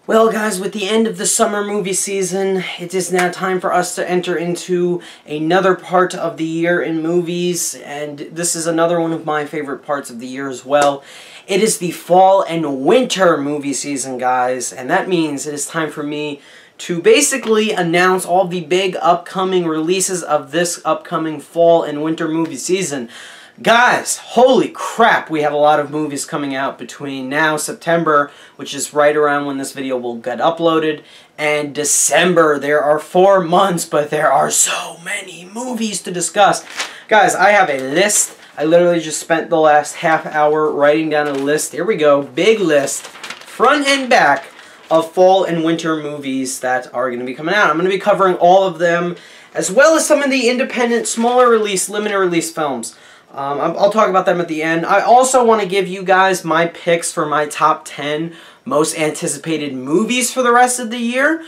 Well guys, with the end of the summer movie season, it is now time for us to enter into another part of the year in movies, and this is another one of my favorite parts of the year as well. It is the fall and winter movie season, guys, and that means it is time for me to basically announce all the big upcoming releases of this upcoming fall and winter movie season. Guys, holy crap, we have a lot of movies coming out between now, September, which is right around when this video will get uploaded, and December. There are 4 months, but there are so many movies to discuss. Guys, I have a list. I literally just spent the last half hour writing down a list. Here we go, big list, front and back, of fall and winter movies that are going to be coming out. I'm going to be covering all of them, as well as some of the independent, smaller release, limited release films. I'll talk about them at the end. I also want to give you guys my picks for my top 10 most anticipated movies for the rest of the year,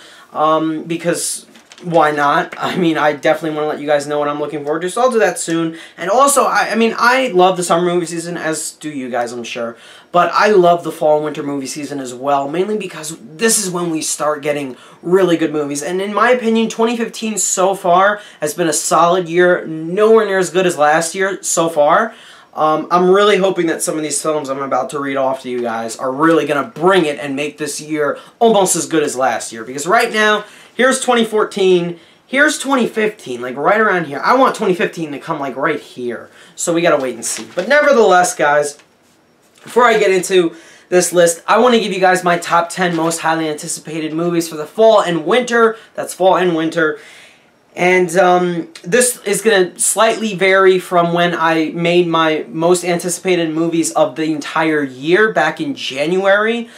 because why not? I mean, I definitely want to let you guys know what I'm looking forward to, so I'll do that soon. And also, I love the summer movie season, as do you guys, I'm sure. But I love the fall and winter movie season as well, mainly because this is when we start getting really good movies. And in my opinion, 2015 so far has been a solid year, nowhere near as good as last year so far. I'm really hoping that some of these films I'm about to read off to you guys are really going to bring it and make this year almost as good as last year. Because right now, here's 2014, here's 2015, like right around here. I want 2015 to come like right here. So we got to wait and see. But nevertheless, guys, before I get into this list, I want to give you guys my top 10 most highly anticipated movies for the fall and winter. That's fall and winter. And this is going to slightly vary from when I made my most anticipated movies of the entire year back in January.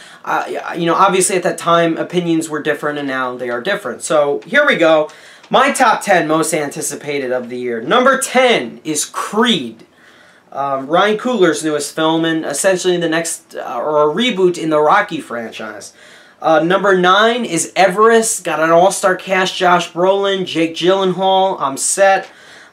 You know, obviously at that time, opinions were different, and now they are different. So here we go. My top 10 most anticipated of the year. Number 10 is Creed. Ryan Coogler's newest film, and essentially the next, or a reboot in the Rocky franchise. Number 9 is Everest. Got an all-star cast, Josh Brolin, Jake Gyllenhaal. I'm set.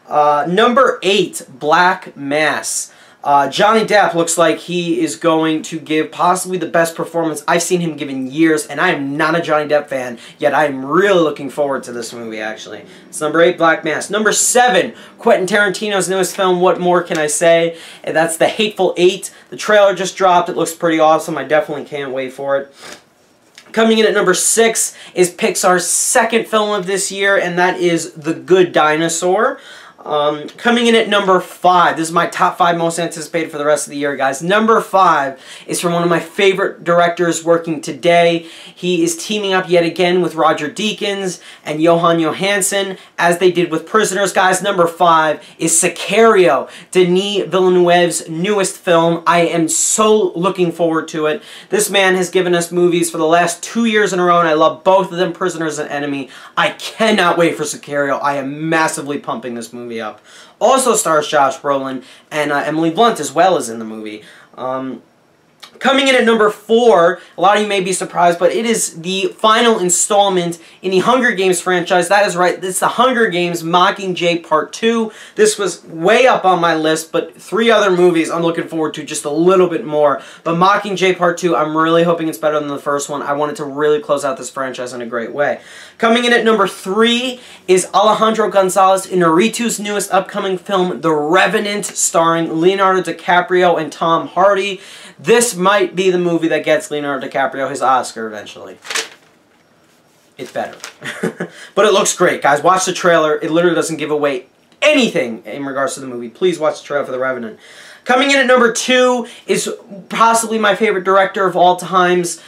Number 8, Black Mass. Johnny Depp looks like he is going to give possibly the best performance I've seen him give in years, and I am not a Johnny Depp fan, yet I am really looking forward to this movie, actually. It's number 8, Black Mass. Number 7, Quentin Tarantino's newest film, What More Can I Say? And that's The Hateful Eight. The trailer just dropped. It looks pretty awesome. I definitely can't wait for it. Coming in at number 6 is Pixar's second film of this year, and that is The Good Dinosaur. Coming in at number 5, this is my top 5 most anticipated for the rest of the year, guys. Number 5 is from one of my favorite directors working today. He is teaming up yet again with Roger Deakins and Johan Johansson, as they did with Prisoners, guys. Number 5 is Sicario, Denis Villeneuve's newest film. I am so looking forward to it. This man has given us movies for the last 2 years in a row, and I love both of them, Prisoners and Enemy. I cannot wait for Sicario. I am massively pumping this movie up. Also stars Josh Brolin, and Emily Blunt as well as in the movie. Coming in at number 4, a lot of you may be surprised, but it is the final installment in the Hunger Games franchise. That is right, it's the Hunger Games Mockingjay Part 2. This was way up on my list, but 3 other movies I'm looking forward to just a little bit more. But Mockingjay Part 2, I'm really hoping it's better than the first one. I wanted to really close out this franchise in a great way. Coming in at number 3 is Alejandro Gonzalez Inarritu's newest upcoming film, The Revenant, starring Leonardo DiCaprio and Tom Hardy. This might be the movie that gets Leonardo DiCaprio his Oscar eventually. It's better. But it looks great, guys. Watch the trailer. It literally doesn't give away anything in regards to the movie. Please watch the trailer for The Revenant. Coming in at number 2 is possibly my favorite director of all time's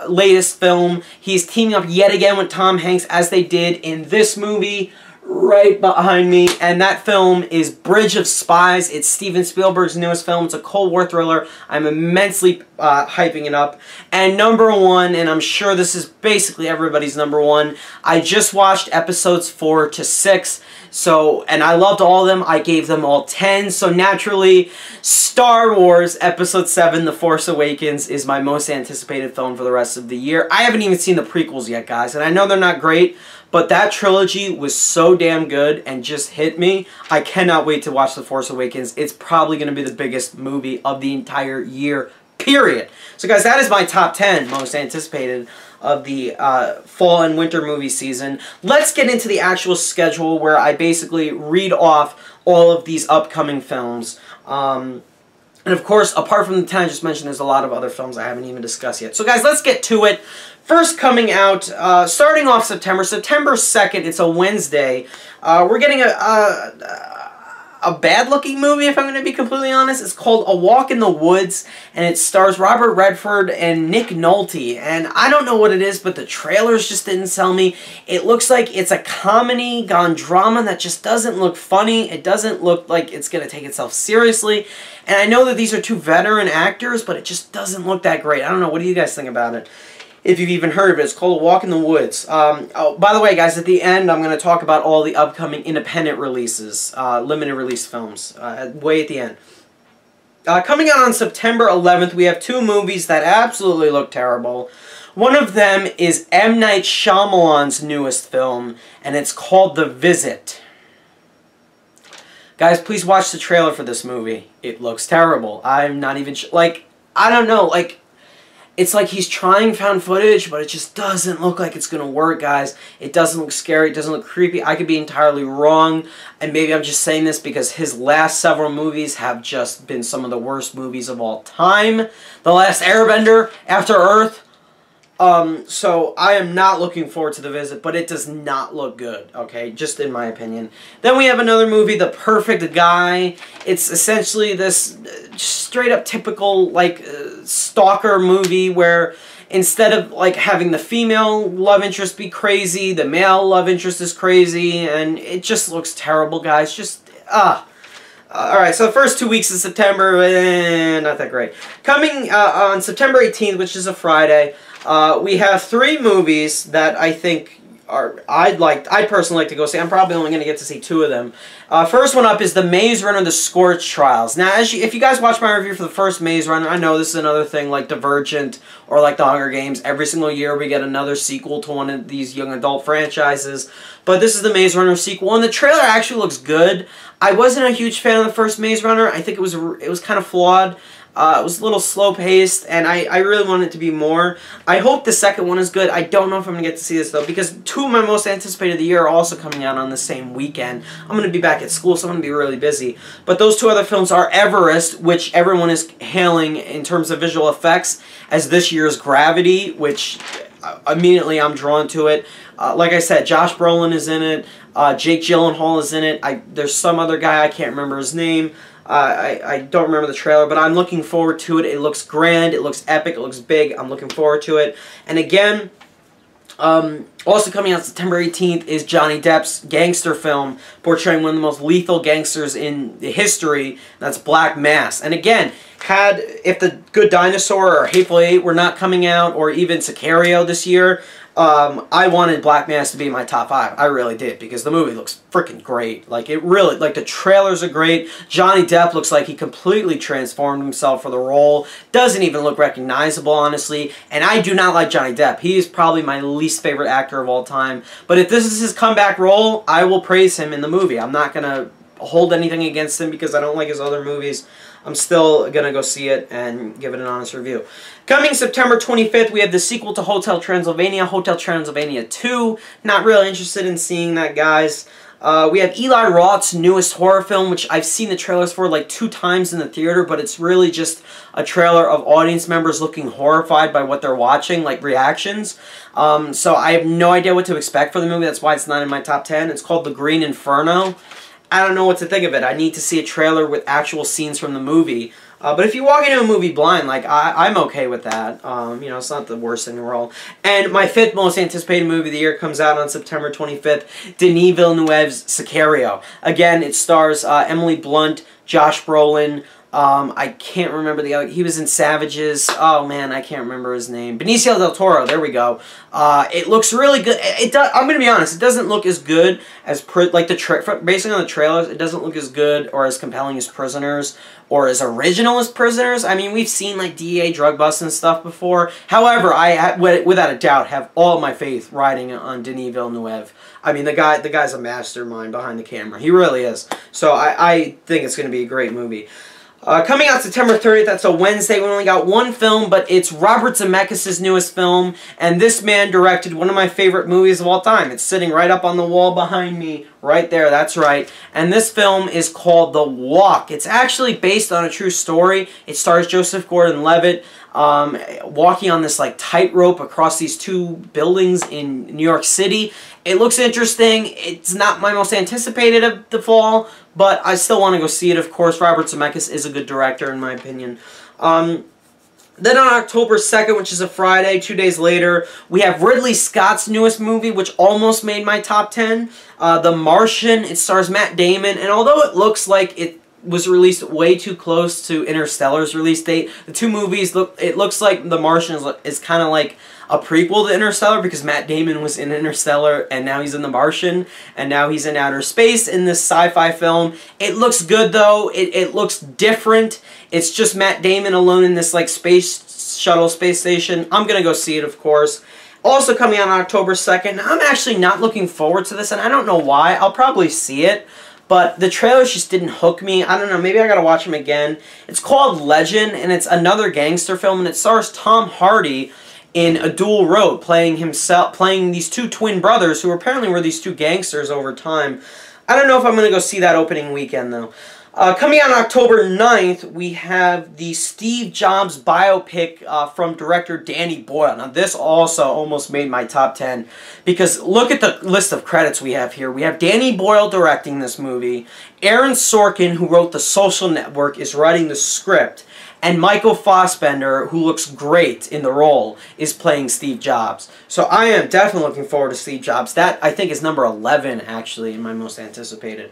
latest film. He's teaming up yet again with Tom Hanks, as they did in this movie right behind me, and that film is Bridge of Spies. It's Steven Spielberg's newest film. It's a Cold War thriller. I'm immensely hyping it up. And number 1, and I'm sure this is basically everybody's number 1, I just watched episodes 4 to 6, and I loved all of them. I gave them all 10, so naturally, Star Wars Episode 7, The Force Awakens, is my most anticipated film for the rest of the year. I haven't even seen the prequels yet, guys, and I know they're not great, but that trilogy was so damn good and just hit me. I cannot wait to watch The Force Awakens. It's probably going to be the biggest movie of the entire year, Period. So guys, that is my top 10 most anticipated of the fall and winter movie season. Let's get into the actual schedule where I basically read off all of these upcoming films. And of course, apart from the 10 I just mentioned, there's a lot of other films I haven't even discussed yet. So guys, let's get to it. First coming out, starting off September 2nd, it's a Wednesday. We're getting a bad-looking movie, if I'm going to be completely honest. It's called A Walk in the Woods, and it stars Robert Redford and Nick Nolte. And I don't know what it is, but the trailers just didn't sell me. It looks like it's a comedy gone drama that just doesn't look funny. It doesn't look like it's going to take itself seriously. And I know that these are two veteran actors, but it just doesn't look that great. I don't know. What do you guys think about it? If you've even heard of it, it's called A Walk in the Woods. Oh, by the way, guys, at the end, I'm going to talk about all the upcoming independent releases, limited release films, way at the end. Coming out on September 11th, we have two movies that absolutely look terrible. One of them is M. Night Shyamalan's newest film, and it's called The Visit. Guys, please watch the trailer for this movie. It looks terrible. I'm not even like, I don't know, like, it's like he's trying found footage, but it just doesn't look like it's going to work, guys. It doesn't look scary. It doesn't look creepy. I could be entirely wrong, and maybe I'm just saying this because his last several movies have just been some of the worst movies of all time. The Last Airbender, After Earth. So I am not looking forward to The Visit, but it does not look good, okay, just in my opinion. Then we have another movie, The Perfect Guy. It's essentially this straight up typical, like, stalker movie where instead of, like, having the female love interest be crazy, the male love interest is crazy, and it just looks terrible, guys. Just, alright, so the first 2 weeks of September, not that great. Coming on September 18th, which is a Friday, we have three movies that I think I'd personally like to go see. I'm probably only going to get to see two of them. First one up is The Maze Runner: The Scorched Trials. Now, if you guys watch my review for the first Maze Runner, I know this is another thing like Divergent or like The Hunger Games. Every single year we get another sequel to one of these young adult franchises. But this is the Maze Runner sequel, and the trailer actually looks good. I wasn't a huge fan of the first Maze Runner. I think it was kind of flawed. It was a little slow-paced, and I really wanted it to be more. I hope the second one is good. I don't know if I'm going to get to see this, though, because two of my most anticipated of the year are also coming out on the same weekend. I'm going to be back at school, so I'm going to be really busy. But those two other films are Everest, which everyone is hailing in terms of visual effects as this year's Gravity, which immediately I'm drawn to it. Like I said, Josh Brolin is in it. Jake Gyllenhaal is in it. There's some other guy, I can't remember his name. I don't remember the trailer, but I'm looking forward to it. It looks grand, it looks epic, it looks big. I'm looking forward to it. And again, also coming out September 18th is Johnny Depp's gangster film portraying one of the most lethal gangsters in history. That's Black Mass. And again, if the Good Dinosaur or Hateful Eight were not coming out, or even Sicario this year, I wanted Black Mass to be my top 5. I really did, because the movie looks freaking great. Like, it really, like, the trailers are great. Johnny Depp looks like he completely transformed himself for the role. Doesn't even look recognizable, honestly. And I do not like Johnny Depp. He is probably my least favorite actor of all time. But if this is his comeback role, I will praise him in the movie. I'm not going to hold anything against him because I don't like his other movies. I'm still going to go see it and give it an honest review. Coming September 25th, we have the sequel to Hotel Transylvania, Hotel Transylvania 2. Not really interested in seeing that, guys. We have Eli Roth's newest horror film, which I've seen the trailers for like 2 times in the theater, but it's really just a trailer of audience members looking horrified by what they're watching, like reactions. So I have no idea what to expect for the movie. That's why it's not in my top 10. It's called The Green Inferno. I don't know what to think of it. I need to see a trailer with actual scenes from the movie. But if you walk into a movie blind, like, I'm okay with that. You know, it's not the worst thing in the world. And my 5th most anticipated movie of the year comes out on September 25th, Denis Villeneuve's Sicario. Again, it stars Emily Blunt, Josh Brolin, I can't remember the other. He was in Savages. Oh man, I can't remember his name. Benicio del Toro. There we go. It looks really good. I'm gonna be honest. It doesn't look as good as like based on the trailers. It doesn't look as good or as compelling as Prisoners or as original as Prisoners. I mean, we've seen like DEA drug busts and stuff before. However, I without a doubt have all my faith riding on Denis Villeneuve. I mean, the guy's a mastermind behind the camera. He really is. So I think it's going to be a great movie. Coming out September 30th, that's a Wednesday. We only got one film, but it's Robert Zemeckis' newest film, and this man directed one of my favorite movies of all time. It's sitting right up on the wall behind me, right there, that's right. And this film is called The Walk. It's actually based on a true story. It stars Joseph Gordon-Levitt walking on this like tightrope across these two buildings in New York City. It looks interesting. It's not my most anticipated of the fall, but I still want to go see it, of course. Robert Zemeckis is a good director, in my opinion. Then on October 2nd, which is a Friday, 2 days later, we have Ridley Scott's newest movie, which almost made my top 10. The Martian. It stars Matt Damon, and although it looks like it was released way too close to Interstellar's release date, the two movies, it looks like The Martian is kind of like a prequel to Interstellar, because Matt Damon was in Interstellar, and now he's in The Martian, and now he's in outer space in this sci-fi film. It looks good, though. It looks different. It's just Matt Damon alone in this like space shuttle space station. I'm gonna go see it, of course. Also coming out on October 2nd, I'm actually not looking forward to this, and I don't know why. I'll probably see it, but the trailers just didn't hook me. I don't know, maybe I gotta watch them again. It's called Legend, and it's another gangster film, and it stars Tom Hardy in a dual role, playing these two twin brothers who apparently were these two gangsters over time. I don't know if I'm gonna go see that opening weekend, though. Coming out on October 9th, we have the Steve Jobs biopic from director Danny Boyle. Now, this also almost made my top 10, because look at the list of credits we have here. We have Danny Boyle directing this movie. Aaron Sorkin, who wrote The Social Network, is writing the script. And Michael Fassbender, who looks great in the role, is playing Steve Jobs. So I am definitely looking forward to Steve Jobs. That, I think, is number 11, actually, in my most anticipated.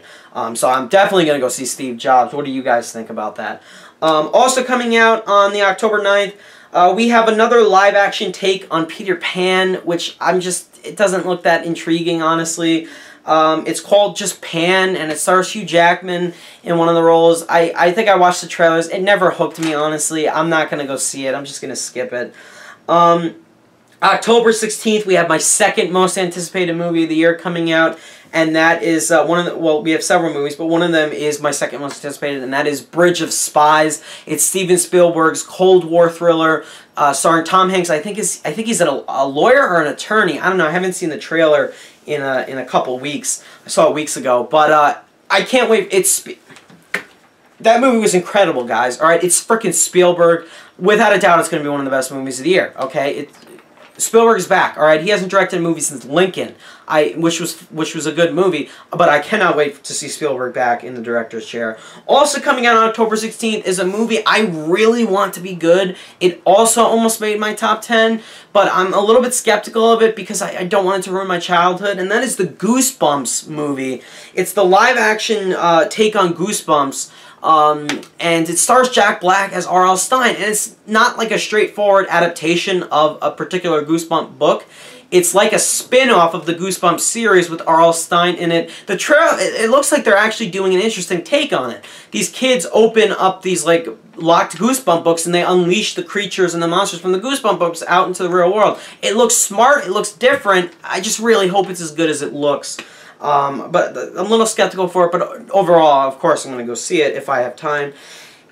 So I'm definitely going to go see Steve Jobs. What do you guys think about that? Also coming out on the October 9th, we have another live-action take on Peter Pan, which it doesn't look that intriguing, honestly. It's called just Pan, and it stars Hugh Jackman in one of the roles. I think I watched the trailers. It never hooked me, honestly. I'm not going to go see it. I'm just going to skip it. October 16th, we have my second most anticipated movie of the year coming out, and that is well, we have several movies, but one of them is my second most anticipated, and that is Bridge of Spies. It's Steven Spielberg's Cold War thriller, starring Tom Hanks. I think he's a lawyer or an attorney. I don't know. I haven't seen the trailer in a couple weeks. I saw it weeks ago, but I can't wait. That movie was incredible, guys. All right, it's freaking Spielberg. Without a doubt, it's going to be one of the best movies of the year. Okay, Spielberg is back. All right, he hasn't directed a movie since Lincoln, which was a good movie, but I cannot wait to see Spielberg back in the director's chair. Also coming out on October 16th is a movie I really want to be good. It also almost made my top 10, but I'm a little bit skeptical of it because I don't want it to ruin my childhood, and that is the Goosebumps movie. It's the live-action take on Goosebumps. And it stars Jack Black as R.L. Stine, and it's not like a straightforward adaptation of a particular Goosebump book. It's like a spin-off of the Goosebumps series with R.L. Stine in it. The trailer, it looks like they're actually doing an interesting take on it. These kids open up these like locked Goosebump books, and they unleash the creatures and the monsters from the Goosebump books out into the real world. It looks smart, it looks different. I just really hope it's as good as it looks. But I'm a little skeptical for it, but overall, of course, I'm going to go see it if I have time.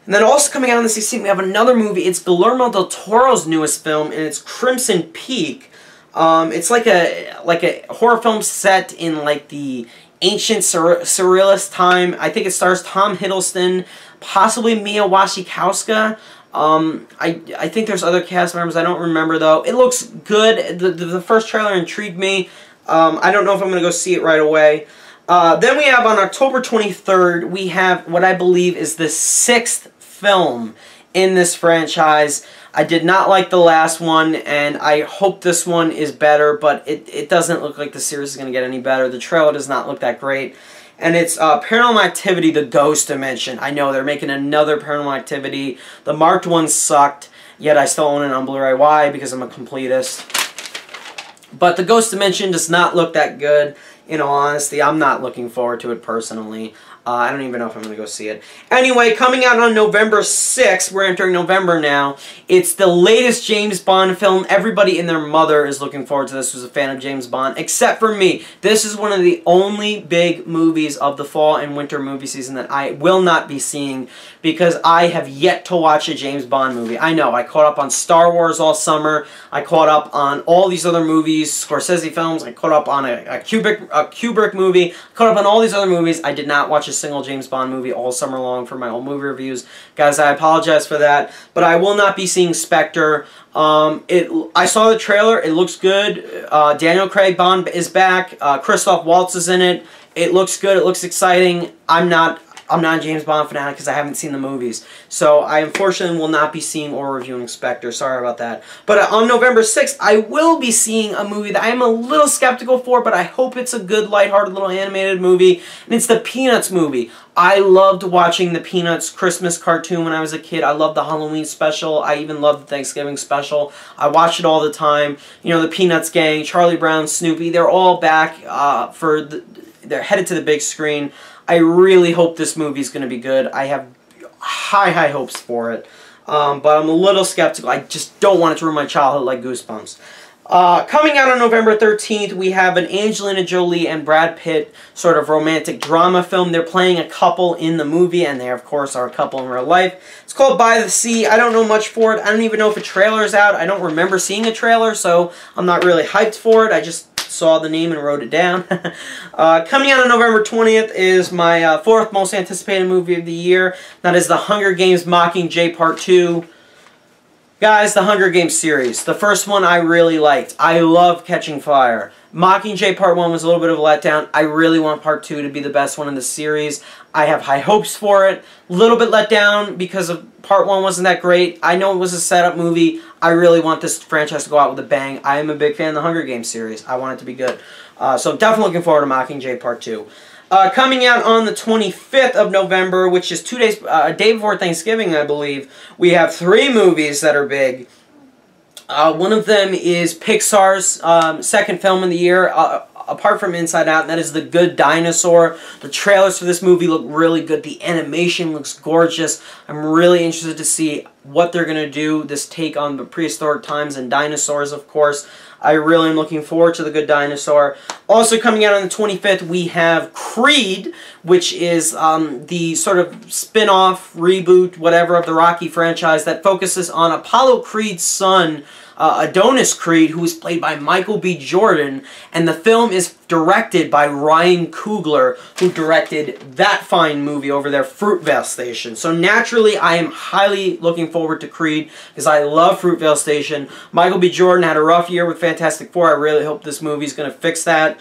And then also coming out on the 16th, we have another movie. It's Guillermo del Toro's newest film, and it's Crimson Peak. It's like a horror film set in like the ancient surrealist time. I think it stars Tom Hiddleston, possibly Mia Wasikowska. I think there's other cast members. I don't remember, though. It looks good. The first trailer intrigued me. I don't know if I'm going to go see it right away. Then we have on October 23rd, we have what I believe is the 6th film in this franchise. I did not like the last one, and I hope this one is better, but it doesn't look like the series is going to get any better. The trailer does not look that great. And it's Paranormal Activity, The Ghost Dimension. I know, they're making another Paranormal Activity. The marked one sucked, yet I still own it on Blu-ray. Why? Because I'm a completist. But The Ghost Dimension does not look that good. In all honesty, I'm not looking forward to it personally. I don't even know if I'm going to go see it. Anyway, coming out on November 6th, we're entering November now, it's the latest James Bond film. Everybody and their mother is looking forward to this who's a fan of James Bond, except for me. This is one of the only big movies of the fall and winter movie season that I will not be seeing because I have yet to watch a James Bond movie. I know, I caught up on Star Wars all summer, I caught up on all these other movies, Scorsese films, I caught up on a Kubrick movie, I caught up on all these other movies. I did not watch a single James Bond movie all summer long for my old movie reviews. Guys, I apologize for that, but I will not be seeing Spectre. I saw the trailer, it looks good. Daniel Craig Bond is back, Christoph Waltz is in it. It looks good, it looks exciting. I'm not a James Bond fanatic because I haven't seen the movies. So I unfortunately will not be seeing or reviewing Spectre. Sorry about that. But on November 6th, I will be seeing a movie that I am a little skeptical for, but I hope it's a good, lighthearted little animated movie. And it's the Peanuts movie. I loved watching the Peanuts Christmas cartoon when I was a kid. I loved the Halloween special. I even loved the Thanksgiving special. I watched it all the time. You know, the Peanuts gang, Charlie Brown, Snoopy, they're all back they're headed to the big screen. I really hope this movie is going to be good. I have high hopes for it. But I'm a little skeptical. I just don't want it to ruin my childhood like Goosebumps. Coming out on November 13th, we have an Angelina Jolie and Brad Pitt sort of romantic drama film. They're playing a couple in the movie, and they, of course, are a couple in real life. It's called By the Sea. I don't know much for it. I don't even know if a trailer is out. I don't remember seeing a trailer, so I'm not really hyped for it. I just saw the name and wrote it down. Coming out on November 20th is my fourth most anticipated movie of the year. That is The Hunger Games Mockingjay Part 2. Guys, the Hunger Games series. The first one I really liked. I love Catching Fire. Mockingjay Part 1 was a little bit of a letdown. I really want Part 2 to be the best one in the series. I have high hopes for it. A little bit let down because of Part 1 wasn't that great. I know it was a setup movie. I really want this franchise to go out with a bang. I am a big fan of the Hunger Games series. I want it to be good. So I'm definitely looking forward to Mockingjay Part 2. Coming out on the 25th of November, which is 2 days, a day before Thanksgiving, I believe, we have 3 movies that are big. One of them is Pixar's second film of the year, apart from Inside Out, and that is The Good Dinosaur. The trailers for this movie look really good. The animation looks gorgeous. I'm really interested to see what they're going to do, this take on the prehistoric times and dinosaurs, of course. I really am looking forward to The Good Dinosaur. Also coming out on the 25th, we have Creed, which is the sort of spin-off, reboot, whatever, of the Rocky franchise that focuses on Apollo Creed's son, Adonis Creed, who is played by Michael B. Jordan, and the film is directed by Ryan Coogler, who directed that fine movie over there, Fruitvale Station. So naturally, I am highly looking forward to Creed, because I love Fruitvale Station. Michael B. Jordan had a rough year with Fantastic Four. I really hope this movie is going to fix that.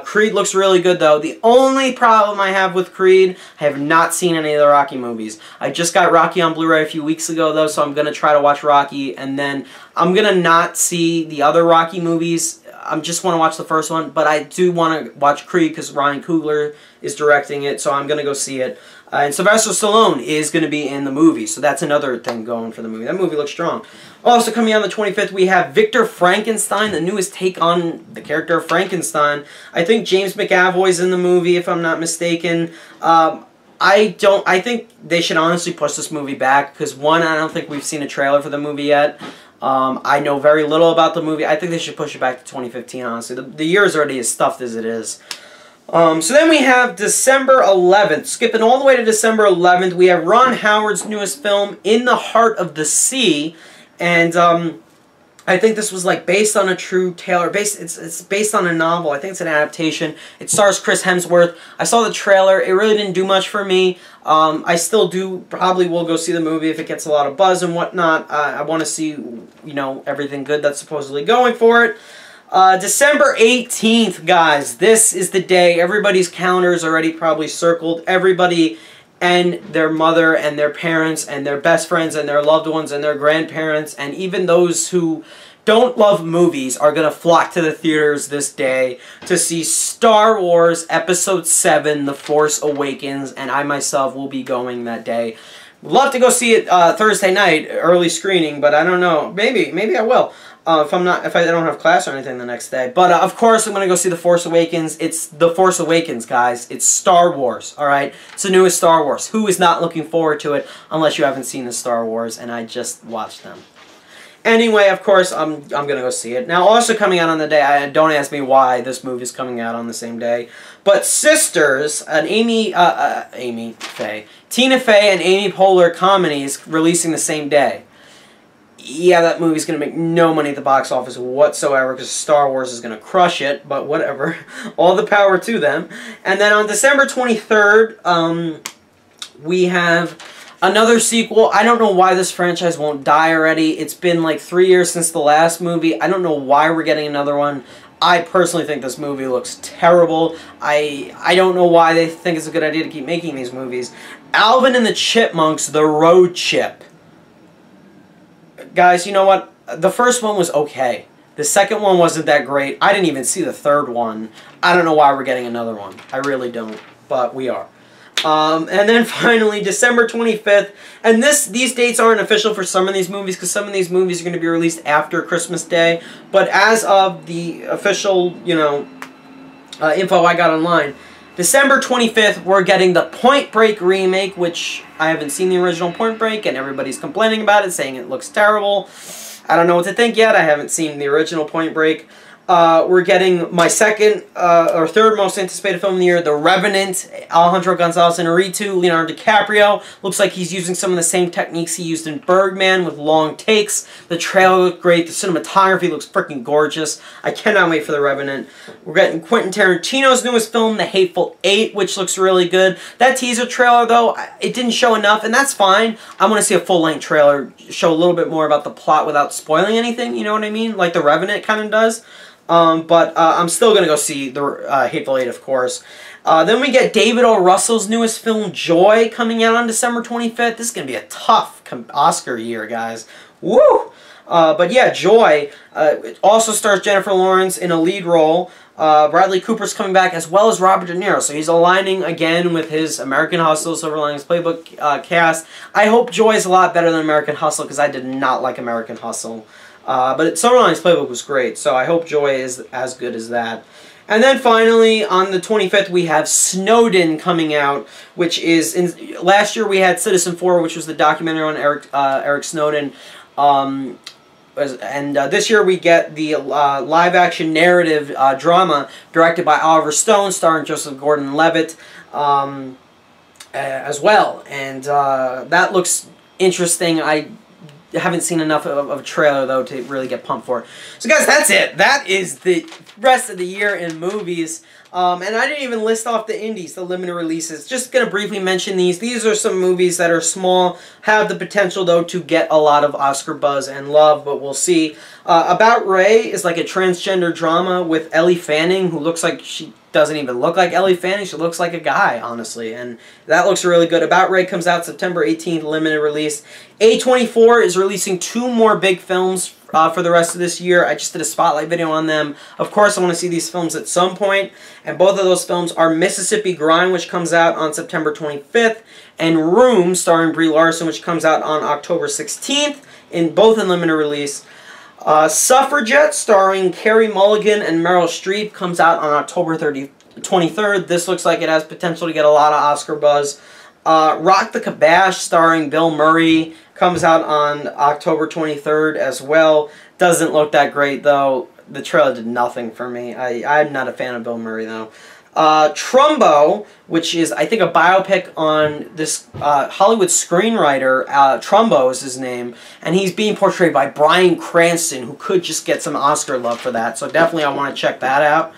Creed looks really good, though. The only problem I have with Creed, I have not seen any of the Rocky movies. I just got Rocky on Blu-ray a few weeks ago, though, so I'm going to try to watch Rocky, and then I'm going to not see the other Rocky movies. I just want to watch the first one, but I do want to watch Creed because Ryan Coogler is directing it, so I'm going to go see it. And Sylvester Stallone is going to be in the movie, so that's another thing going for the movie. That movie looks strong. Also coming out on the 25th, we have Victor Frankenstein, the newest take on the character of Frankenstein. I think James McAvoy's in the movie, if I'm not mistaken. I think they should honestly push this movie back, because one, I don't think we've seen a trailer for the movie yet. I know very little about the movie. I think they should push it back to 2015, honestly. The year is already as stuffed as it is. So then we have December 11th. Skipping all the way to December 11th, we have Ron Howard's newest film, In the Heart of the Sea. And I think this was like based on a true tale. It's based on a novel. I think it's an adaptation. It stars Chris Hemsworth. I saw the trailer. It really didn't do much for me. I still probably will go see the movie if it gets a lot of buzz and whatnot. I want to see, you know, everything good that's supposedly going for it. December 18th, guys. This is the day. Everybody's calendars already probably circled. Everybody and their mother and their parents and their best friends and their loved ones and their grandparents and even those who don't love movies are going to flock to the theaters this day to see Star Wars Episode 7, The Force Awakens, and I myself will be going that day. Love to go see it Thursday night, early screening, but I don't know. Maybe I will. if I don't have class or anything the next day. But of course, I'm gonna go see The Force Awakens. It's The Force Awakens, guys. It's Star Wars. All right, it's the newest Star Wars. Who is not looking forward to it unless you haven't seen the Star Wars? And I just watched them. Anyway, of course, I'm gonna go see it. Now, also coming out on the day, don't ask me why this movie is coming out on the same day, but Sisters, an Tina Fey and Amy Poehler comedy is releasing the same day. Yeah, that movie's gonna make no money at the box office whatsoever because Star Wars is gonna crush it, but whatever. All the power to them. And then on December 23rd, we have another sequel. I don't know why this franchise won't die already. It's been like 3 years since the last movie. I don't know why we're getting another one. I personally think this movie looks terrible. I don't know why they think it's a good idea to keep making these movies. Alvin and the Chipmunks, The Road Chip. Guys, you know what? The first one was okay. The second one wasn't that great. I didn't even see the third one. I don't know why we're getting another one. I really don't. But we are. And then finally, December 25th. And these dates aren't official for some of these movies because some of these movies are going to be released after Christmas Day. But as of the official, info I got online, December 25th, we're getting the Point Break remake, which I haven't seen the original Point Break, and everybody's complaining about it, saying it looks terrible. I don't know what to think yet. I haven't seen the original Point Break. We're getting my second or third most anticipated film of the year, The Revenant, Alejandro Gonzalez Inarritu, Leonardo DiCaprio. Looks like he's using some of the same techniques he used in Birdman with long takes. The trailer looked great. The cinematography looks freaking gorgeous. I cannot wait for The Revenant. We're getting Quentin Tarantino's newest film, The Hateful Eight, which looks really good. That teaser trailer, though, it didn't show enough, and that's fine. I want to see a full-length trailer, show a little bit more about the plot without spoiling anything, you know what I mean? Like The Revenant kind of does. But I'm still going to go see the Hateful Eight, of course. Then we get David O. Russell's newest film, Joy, coming out on December 25th. This is going to be a tough Oscar year, guys. Woo! But yeah, Joy. It also stars Jennifer Lawrence in a lead role. Bradley Cooper's coming back, as well as Robert De Niro. So he's aligning again with his American Hustle, Silver Linings Playbook cast. I hope Joy is a lot better than American Hustle, because I did not like American Hustle. But Silver Linings Playbook was great, so I hope Joy is as good as that. And then finally, on the 25th, we have Snowden coming out, which is... last year we had Citizen 4, which was the documentary on Eric Snowden. This year we get the live-action narrative drama directed by Oliver Stone, starring Joseph Gordon-Levitt as well. And that looks interesting. I haven't seen enough of a trailer, though, to really get pumped for it. So, guys, that's it. That is the rest of the year in movies. And I didn't even list off the indies, the limited releases. Just going to briefly mention these. These are some movies that are small, have the potential, though, to get a lot of Oscar buzz and love, but we'll see. About Ray is like a transgender drama with Ellie Fanning, who looks like she doesn't even look like Ellie Fanning. She looks like a guy, honestly, and that looks really good. About Ray comes out September 18th, limited release. A24 is releasing 2 more big films for the rest of this year. I just did a spotlight video on them. Of course, I want to see these films at some point, and both of those films are Mississippi Grind, which comes out on September 25th, and Room, starring Brie Larson, which comes out on October 16th, both in limited release. Suffragette, starring Carey Mulligan and Meryl Streep, comes out on October 23rd. This looks like it has potential to get a lot of Oscar buzz. Rock the Kabash, starring Bill Murray, comes out on October 23rd as well. Doesn't look that great, though. The trailer did nothing for me. I'm not a fan of Bill Murray, though. Trumbo, which is, I think, a biopic on this Hollywood screenwriter. Trumbo is his name, and he's being portrayed by Bryan Cranston, who could just get some Oscar love for that, so definitely I want to check that out.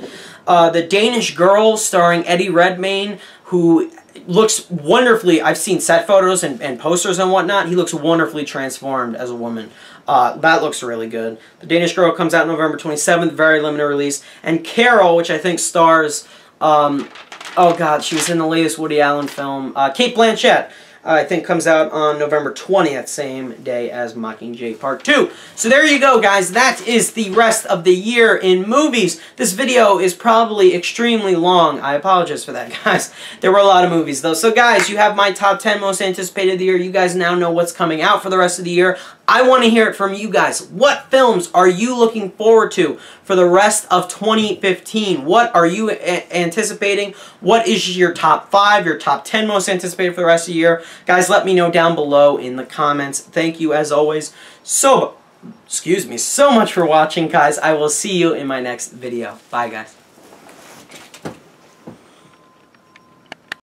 The Danish Girl, starring Eddie Redmayne, who looks wonderfully... I've seen set photos and posters and whatnot. He looks wonderfully transformed as a woman. That looks really good. The Danish Girl comes out November 27th, very limited release. And Carol, which I think stars... oh, God, she was in the latest Woody Allen film. Cate Blanchett. I think comes out on November 20th, same day as Mockingjay Part 2. So there you go, guys. That is the rest of the year in movies. This video is probably extremely long. I apologize for that, guys. There were a lot of movies, though. So, guys, you have my top 10 most anticipated of the year. You guys now know what's coming out for the rest of the year. I want to hear it from you guys. What films are you looking forward to for the rest of 2015? What are you anticipating? What is your top 5, your top 10 most anticipated for the rest of the year? Guys, let me know down below in the comments. Thank you, as always, so much for watching, guys. I will see you in my next video. Bye, guys.